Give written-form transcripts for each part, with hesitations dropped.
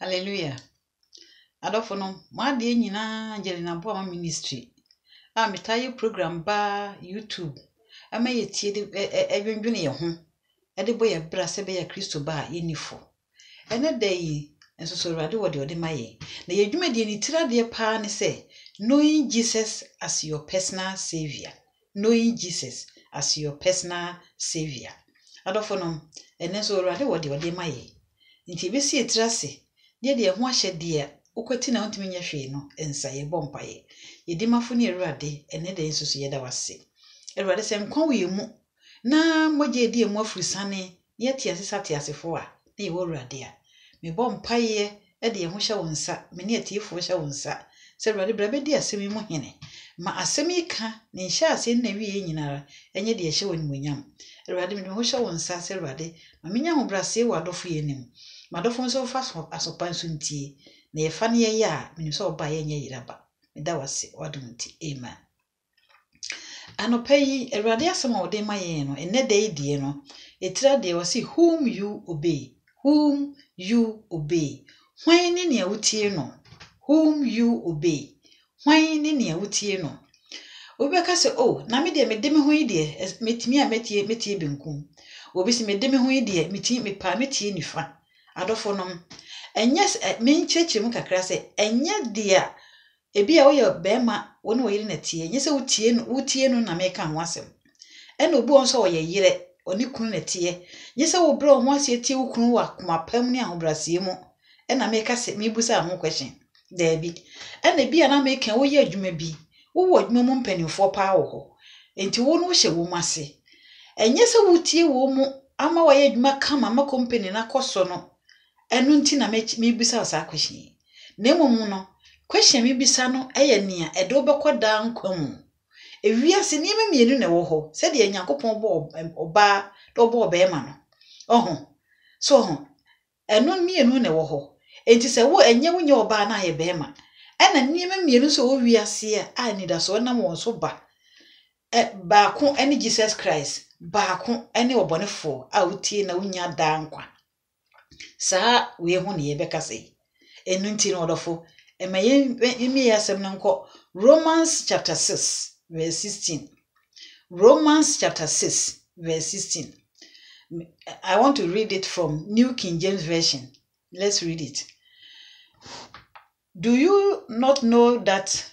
Hallelujah. Adofono, ma de nyina Angelina Boa ministry. Metaye program ba YouTube. Ama ye tie de edwendwene ye ho. Ede boye bra se be ya Kristo ba yenifo. Ene dey enso so rade wo de maye. Na ye dwuma de ni tira de pa ne se knowing Jesus as your personal savior. Knowing Jesus as your personal savior. Adofono, ene so rade wo de maye. Nti be si etira se de ho ahye de ukwati na ontimi nya hwe no ensa ye bompaye yedi mafo ne Awurade ene de nsusu ye da wase Awurade se nkwa we mu na moje di emu afurusane ye tiasesate asefo a na ye Awurade a me bompaye e de ho hye wonsa me ne atiefo hye wonsa se Awurade bra be di asemi mu hene ma asemi ka ne hye ase na wie nyinara enye de hye woni munyam Awurade me ho hye wonsa se Awurade ma menya ho brase wa dofo ye nim ma dofo nso fa asopan so ntie na ye fa ne ye a me so oba ye nya yiraba me da wase wadumti amen anopai Awurade asema ode maye no ene dey die no etira de wase whom you obey hwan ni ne awutie no whom you obey hwan ni ne awutie no obi ka se na me de ho yi de metimi a metie benkum obi se me de ho yi de metie nifa adofo nom enyes me nchechim kakra se enye dia ebi a wo ye bema woni wo yire na tie enye se wutie no na me ka ho asem ena obi onso wo ye yire oni kunu na tie enye se wo bra ho ase tie wo kunu wa komapam ni ahobrase mu ena me ka se me busa ho question da bi ena bi a na me ka wo ye adwuma bi wo adwuma mu mpanimfo pa wo ho enti wo no hye wo mase enye se wutie wo mu ama wo ye adwuma kama ma company na koso no enu nti na me bisa sa question na emom no question me bisa no eye nia ede obekoda nkwamu ewiase ni me mienu na wo ho se de Nyankopon bo oba do bo obema no so enu mienu na wo ho enti se wo enye wo nya oba na ye bema ena ni me mienu so wo wiase a ni da so na mo so ba baako ene Jesus Christ baako ene obonefo a utie na unya da nkwa sa we hu ne ye beka sei enu nti no odofo emi yasem na nko Romans chapter 6 verse 16 Romans chapter 6 verse 16 I want to read it from New King James Version. Let's read it. Do you not know that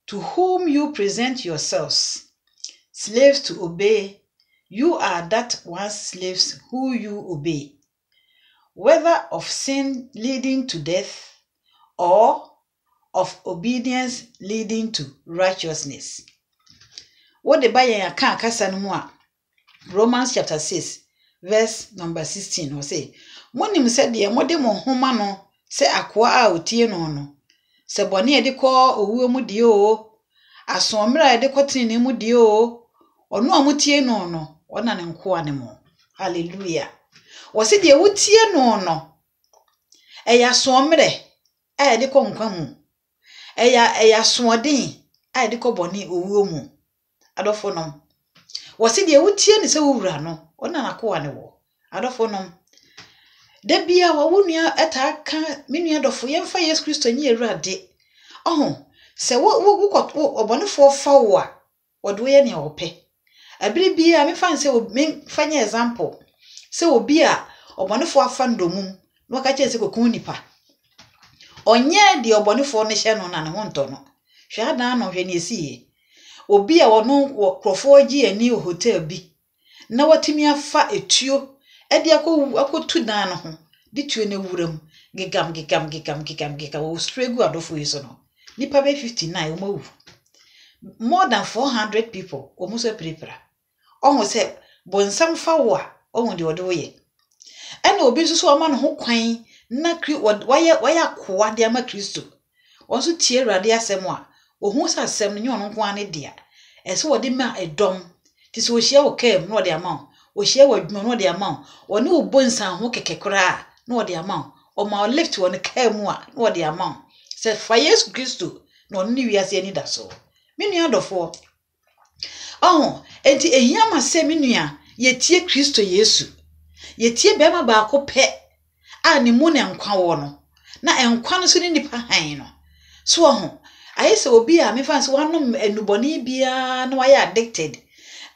to whom you present yourselves slaves to obey, you are that one's slaves who you obey, whether of sin leading to death or of obedience leading to righteousness. What the Bible can kasanumwa Romans chapter 6 verse number 16 or say monim said de mode mo homa no se akoa a otie no no se bone e de ko owuo mu de o asomra e de ko tini mu de o ono amutie no no ona ne nkoa ne mo hallelujah wo se de wutie no no eya somre e de ko nkwa mu eya soden e de ko bone owuo mu adofo nom wo se de wutie ne se wura no ona na koa ne wo adofo nom da bia wa wonua etaka menua adofo yemfa Yesu Kristo nyi Awurade se wo obonefo fa wo a wodo ye ne ope abiri bia me fan se me fanya example se obi a obonefo afa ndomum no ka che se kokun nipa onye de obonefo ne hye no na ne ho nto no hwe adan no hwe ne esiye obi a wono krofo agi ani hotel bi na watimi afa etuo edi akotu dan no ho di tuo ne wuram gigam wo stregu adofo yiso no nipa be 59 omawu more than 400 people omuso prepara se bonsam fa wo a de odo ye ena obi nso so ama no ho kwan na waya koa de ama Kristo onso tie Awurade asem a ohun sa asem no nyo nko ane dia ese wo de ma edom ti so hia wo kem no de ama o hia wo adwuma no de ama woni obonsa ho kekekora no de ama o ma lift woni kem a no de ama se fa Yesu Kristo no ni wiase ani da so menua dofo enti ehia ma se menua yetie Kristo Yesu yetie bema ba ko pe a ne mu ne nkwa wo no na enkwa no so ni nipa han no so ho ayese obi a me fans wanom enuboni bia na waya addicted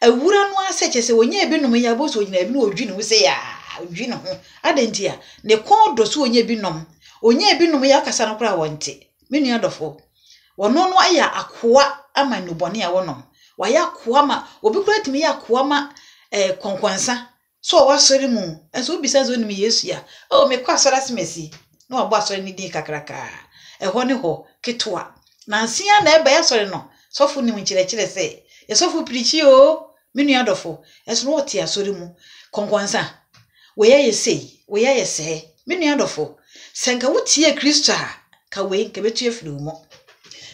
awura no aseche se wonya ebinom ya bo so nyina ebi no odwi no se ya odwi no ho adenti a ne kodo so wonya ebinom ya kasa no kra wonte me nua dofo wono no aya akoa ama enuboni a wonom waya akoa ma obi kra timi ya akoa ma konkwansa so wasori mu enso obi sa zo ni Yesu ya o me kwa asora semesi na wabo asori ni din kakraka eho ne ho ketwa na nsia na ebe ya sori no sofu ni nchire se ye sofu prichi o me nua dofo enso no wote asori mu konkwansa we ye sei we ye se me nua dofo senka wotie Kristo a ka we nke betu afiri mu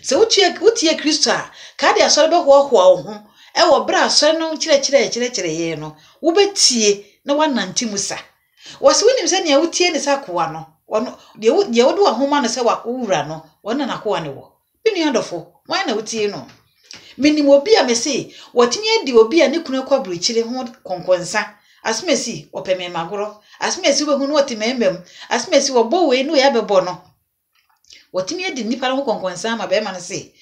se wotie Kristo a ka de asori be ho ho ho ewo bra asori no chire ye no wo betie na wananti musa wasi winim se ne wotie ne sakoa no wono de wodo ahoma no se wura no wona na koa ne wo binu adofo wan na wotie no minim obi a mese wotimi edi obi a ne kunu kwabru chire ho konkonsa asmesi opeme magoro asmesi we hunu wotimembem asmesi wobo we no ya bebo no wotimi edi nipa ho konkonsa ma be ma no se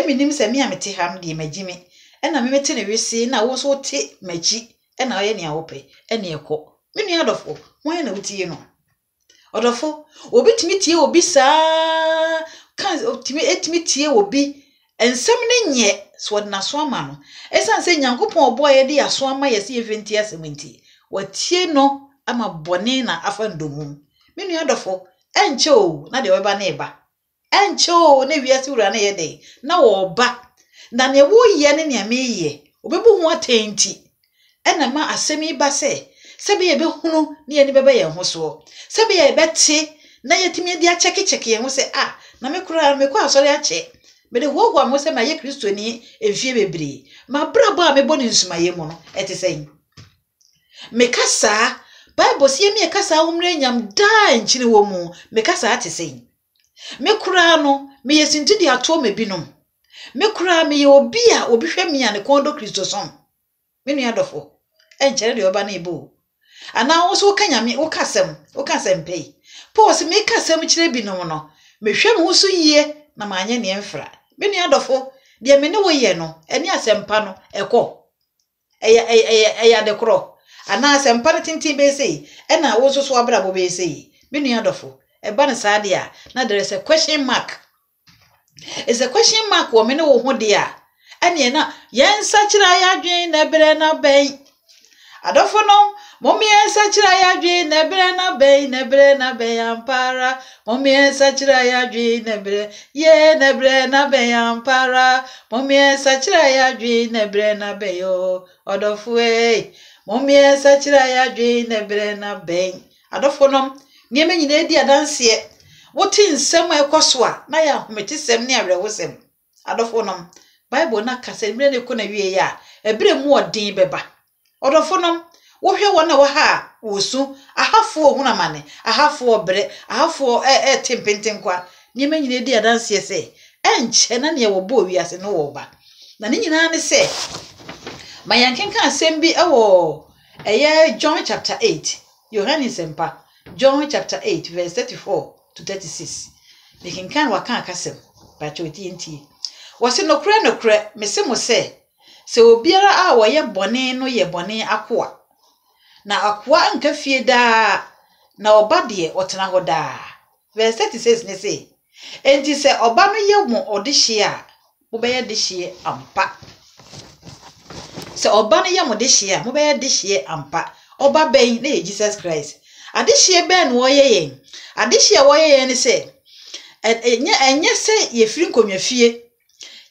minim se mi amete ha no de magimi ena memete ne wese na wo so te machi ena oye ne awope ena ekọ minu adofo wan na wotie no odofo obi timi tie obi saa kan etimi tie obi ensem ne nye so na so ama no esan se nyankopon oboye de aso ama yesi eventi asementi watie no ama bone na afandomu minu adofo enche o na de weba na eba enche o na wiase wura na ye de na wo ba na ne wo ye ne ne ameye obebu ho atenti ena ma asemi ba se be ye be hunu ne ye ni bebe ye ho so be ye beti na yetimi dia cheki ye ho se na me kura me kwa asori ache me de ho ho mo se ma ye Kristo ni efie bebre ma brabo a me boni nsuma ye mu no ete sei me kasa Bible sie me kasa homre nyam da nchiri wo mu me kasa ate sei me kura no me yesinti dia to me binom me kura me ye obi a obi hwe me ya ne kondo Kristo son me nua dofo enchere de oba na ibo ana wo so kanyame wo kasem pei pause me kasem kire binom no me hwe me wo so yie na manye ne emfra me nua dofo de me ne wo ye no eni asempa no ekọ eya de kro ana asempa ne tintin be sei ena wo so abrabo be sei me nua dofo eba ne saade a na there is a question mark. Is a question mark wo me ne wo ho de a ene na yensa kira ya dwen na bere na ben adofo no mommy yensa kira ya dwen na bere na ben ampara mommy yensa kira ya dwen na bere na ben ampara mommy yensa kira ya dwen na bere na ben yo adofo mommy yensa kira ya dwen na ben adofo no nieme nyina edi adanse woti nsem ekoso a na ya hometi sem ne awerewosem adofo no Bible na kasa mire ne ko na wie ya ebere mu odin beba odofo no wo hwe wona wo ha wosu ahafo ohuna mane ahafo obere ahafo tempenten kwa nieme nyina edi adanse se enche na ne wo bo wiase no wo ba na ne nyina ne se mayankenka asem bi ewo John chapter 8 Yohane sempa John chapter 8 verse 34 to 36 they can waka akasem ba choti nti wose nokre mese mo se obiara a wo ye bone no ye bone akoa na akoa nka fie da na oba de otena ho da verse 36 ne se enti se oba no ye mo odehye a wo be ye dehye ampa se oba no ye mo dehye a wo be ye dehye ampa oba ben na Jesus Christ adehye ben wo ye yen adehye wo ye yen ne se enye se ye firi nkonwa fie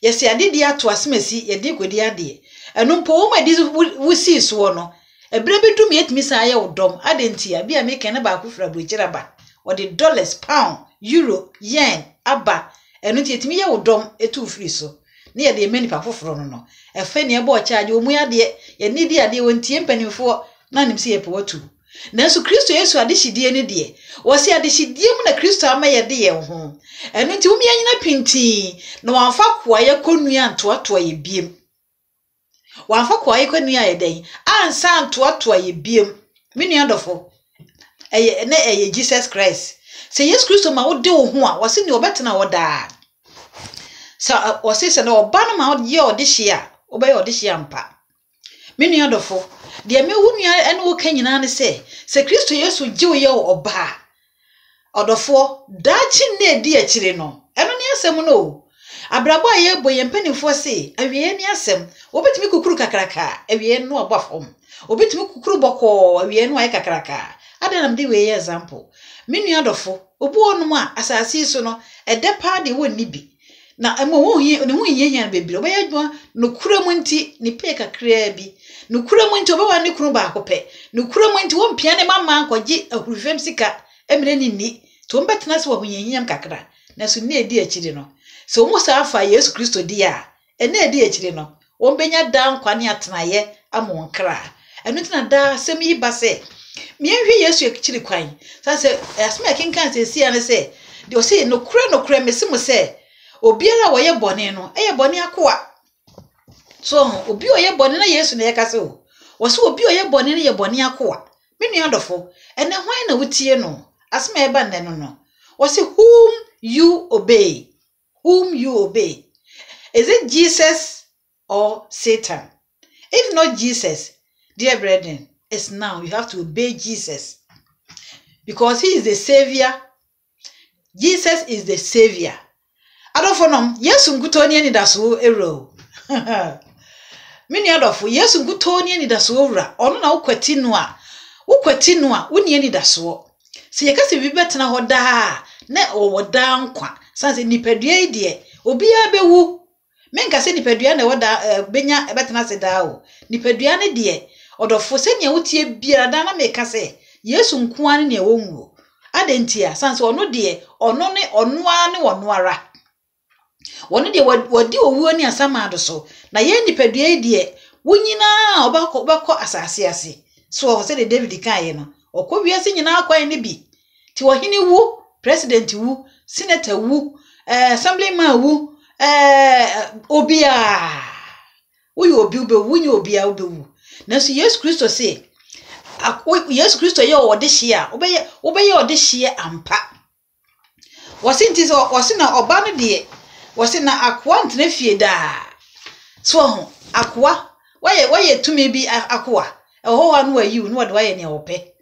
yesi adidi ato asemesi yedi godi ade enu mpo wo ma di wusi so no ebre bedum yetimi sa ye wodom adenti a bia me ken ba ku fra brochira ba o the dollars pound euro yen aba enu ti yetimi ye wodom etu firi so ne ye de mani pa foforo no efe ne e bo charge omu ade ye ni di ade wontie mpanimfo na nim se ye pe watu nanso Kristo Yesu adehidie ne de wo se adehidie mu na Kristo ama ye de ye ho enu nti umi anyina pinti na wanfa kwa ye konua ntoatoa ye biem wanfa kwa ye konua ye den ansa ntoatoa ye biem menu adofo eye Jesus Christ Se Yesu Kristo ma wo de wo ho a wo se ne obetena wo daa sa wo se na oba no ma wo ye ode hia wo be ye ode hia mpa me nua dofo de me wu nua ene wo ka nyina ne se Kristo Yesu gye wo ye oba odofo dachi na edi akire no eno ne asem no abrabo aye boye mpanifo se awie ne asem obetimi kukuru kakraka awie no obafom obetimi kukuru boko awie no aye kakraka adanam de we example me nua dofo obu onum a asase so no edepa de wonni bi na emo wo hie bebire obe adwa no kura mu nti ni pe kakra bi no kura mu nti obewa ne kuru ba akopɛ no kura mu nti wo mpia ne mama ankoje ahurufem sika emre ni to mbetena se wo hiehiam kakra na so ne edi akire no so mo sa afa Yesu Kristo di a ene edi akire no wo benya da nkwane atenaye amonkra enu tina da sem yi ba se mienhwe Yesu akire kwan sa se asma kinkan se sia ne se de o se no kura mesimo se obiara wo ye bone no eye bone akoa so obi oye bone na Yesu na yekase o wo se obi oye bone na ye bone akoa me nua dofo ene hwan na wutie no asma eba nne no wo se whom you obey is it Jesus or Satan? If not Jesus, dear brethren, it's now you have to obey Jesus because he is the savior. Jesus is the savior. Adofonom Yesu ngutoni ani daso ero mini adofo Yesu ngutoni ani daso owura ono na ukwati no a woni ani daso se yekase bi betena ho daa na owoda nkwa sanse nipadua ide obi abewu menka se nipadua na woda benya betena se daa o nipadua ne de odofo se ne wotie bia da na meka se Yesu nkuan ne wonwo adentia sanse ono de ono ne onoa ne wonoara woni de wadi owuo ni asama ado so na ye nipadua ide wonyina obakọ asase ase so se de David kan ye no okọwiase nyina akwan ne bi ti wohene wu president wu senator wu assemblyman wu obia oyi obi obewu na so Yesu Kristo se Yesu Kristo ye ode hia obeye ode hia ampa wosinti so wosina oba no de wosina akwa ntena fie da so ho akwa waye tumi bi akwa eho anu ayiu no de waye ne ope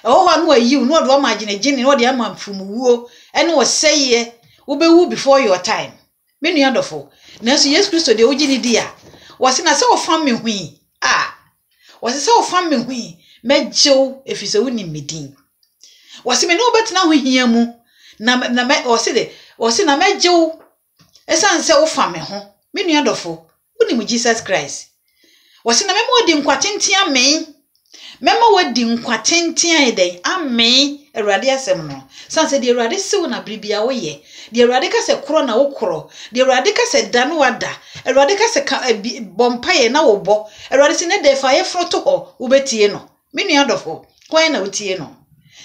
eho anu ayiu no de wa magine gine no de ama mfumuwuo ene wo seye ubewu before your time me nua dofo na so Yesu Kristo de ogini dia wosina se wo fam me hui wosina se wo fam me hui mejew efise woni medin wosime no betena ho hia mu na wosina mejew esanse wo fam me ho me nua dofo woni mu Jesus Christ wosina memo odi nkwatenten amen memo wadi nkwatenten eden amen Erade asem no sanse de Erade sew na bribia wo ye de Erade ka se kro na wo kro de Erade ka se da no wada Erade ka se bompaye na wo bo Erade se ne de fa ye froto ho wo betie no me nua dofo kwan na wotie no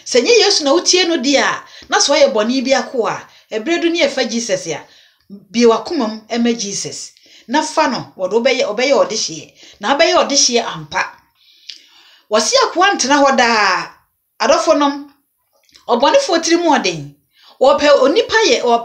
senye Yesu na wotie no dia na so ye boni bi akoa ebredu ne efa Jesus ya bi wakomam ema Jesus na fa no wodo obeye ode hie na obeye ode hie ampa wasi akwa ntena ho da adofonom obone fotiri mu oden ope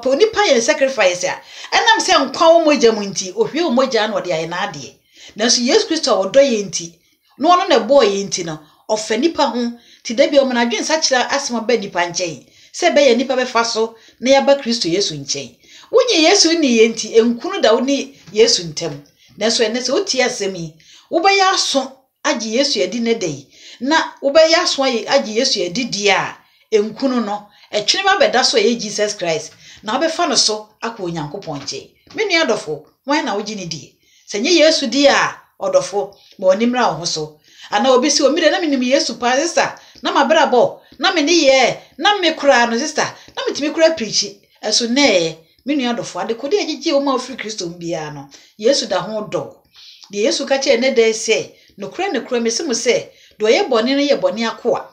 onipa ye sacrifice ya enam se nkwa wo moja mu nti ohwe wo moja na ode aye na ade na so Yesu Kristo wodo ye nti no ono na boy ye nti no ofa nipa ho ti da bi o mana dwen sa kira asema ba nipa nchen se be ye nipa be fa so na ya ba Kristo Yesu nchen wonye Yesu ni ye nti enkunu da woni Yesu ntem na so ene se otie asemi wo be ya so agi Yesu edi ne dei na wo be ya so agi Yesu edi dia enkunu no etwene ba beda so ye Jesus Christ na be fa no so akọ Onyankopon nche me nua dofo wan na wo gini die senye Yesu dia odofo ma onimra wo so ana obi si omire na menim Yesu pa sister na mabrabo na me ne ye na me kura no sister na metimi kura preach eso ne me nua dofo ade kodi agigi o ma ofri Kristo mbia no Yesu da ho do de Yesu ka che ne de se no kura mesimu se do ye bone ne ye bone akoa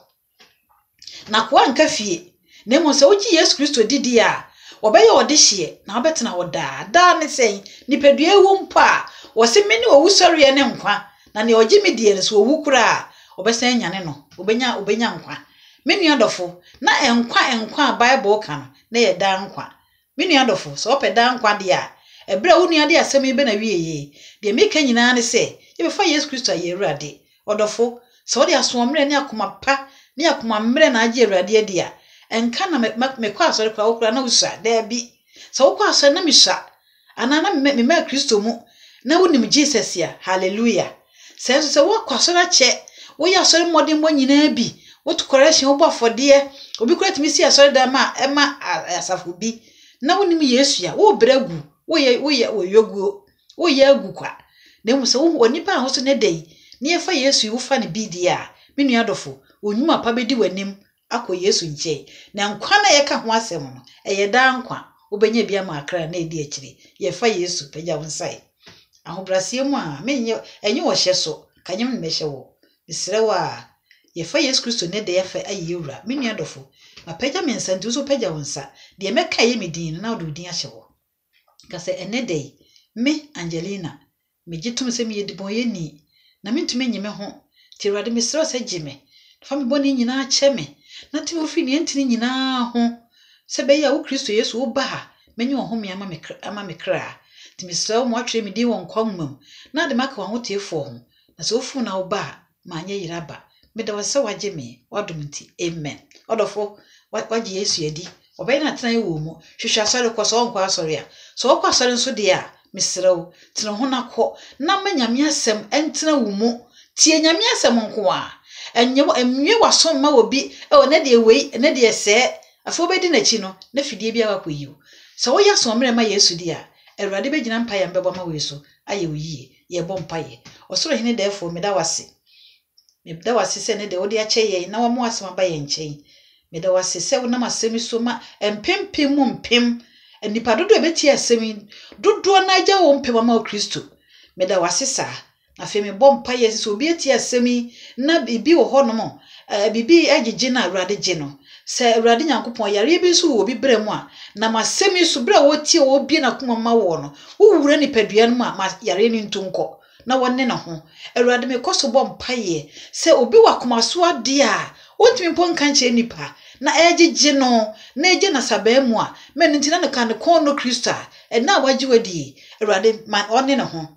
na kwa nka fie na mo se oji Yesu Kristo didi a obeye ode hie na obetena wo da ne sei nipadua ewu mpa wo se meni owu sori ne nkwa na ne oji me die so owu kura obesan nyane no obenya nkwa me nua dofo na enkwa Bible kan na ye da nkwa me nua dofo so ope da nkwa de a ebra wo nua de asem ibe na wieye de me ka nyina ne se ye be fa Yesu Kristo aye Awurade odofo so de asomre ne akoma pa ne akoma mre na age Awurade adi a enka na me kwa asore kwa wo kra na usa da bi so wo kwa asore na misha anana me Kristo mu na wonim Jesus ya hallelujah se wo kwa asore che wo ya asore modin mo nyina bi wo to correction wo bofode obi kura timi si asore da ma ema asafo bi na wonim Yesu ya wo bragu wo yogu wo ye agu kwa na mu se wo nipa ho so ne dai ne ye fa Yesu wo fa ne bi dia me nua dofo onyuma pa bedi wanim akọ Yesu nche na nkwa na ye ka ho asem no eye da nkwa obenya bia ma akra na edi akire ye fa Yesu pagya wonsai ahobrasie mu a menye enye wo hye so kanyem ne mehye wo misrewa ye fa Yesu Kristo ne de ye fa ayi ewura me nua dofo ma pagya mensa nti so pagya wonsa de meka ye medin na odin ahye wo kase ene de me Angelina me gitum se me yedibon ye ni na mentumi nyime ho ti Awurade misrewa se gime fa me boni nyina ache me na ti wo fi ne ntini nyina ho se be ya wo Kristo Yesu wo ba menye wo ho me ama me kra ti misrewa mo atwe me di won kwamam na de maka wo tiefo ho na se wo fu na wo ba ma anya yiraba me da wase waje me wadom nti amen odofo waje Yesu edi obai na tena wo mu hwehwa asore ko so nkwa asore a so okwa asore nso de a misrew tena ho na ko na manyame asem entena wo mu tie nyame asem nko a enye wasom ma obi e na de wei na de ese afo bedi na chi no na fidie bia wakoyiwo so wo ya so mre ma Yesu di a Awurade begina mpa ya mbebo ma we so aye oyiye ye bo mpa ye osoro hene defo me da wase se ne de odi ache ye na wo mo asem ba ye nchen me da wase se wo na masemi so ma empempem mu mpem enipa dodo ebeti asemi dodo na agya wo mpem ma Kristo me da wase sa na fe me bo mpa ye se obi eti asemi na bibi wo ho no mo bibi agege na Awurade ge no se Awurade Nyankopon yare bi so wo bi bremu a na masemi so bra wo tie wo bi na kuma ma wo no wo wura ni padua no ma yare ni ntunko na wonne na ho Awurade me koso bo mpa ye se obi wakoma so ade a wontimi pon kanche nipa na agege no na ege na sabamu a men ntina ne kan ko no Kristo a na waji wadi Awurade man onne na ho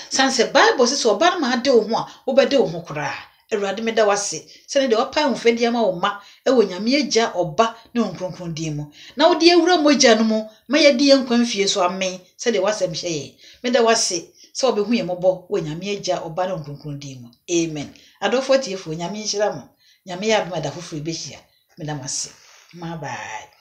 sanse Bible se so ba ma ade wo ho a wo bede wo ho kura Awurade me da wase se ne de opa honfadi ama wo ma ewo nyame agya oba ne onkronkron di mu na wo de ewura mogya no mu ma ye de yankwan fie so amen se de wasem hye me da wase se obehu ye mobo wo nyame agya oba ne onkronkron di mu amen adofo tiefo nyame nhyira mo nyame ya adoma da foforo behia me da wase bye bye.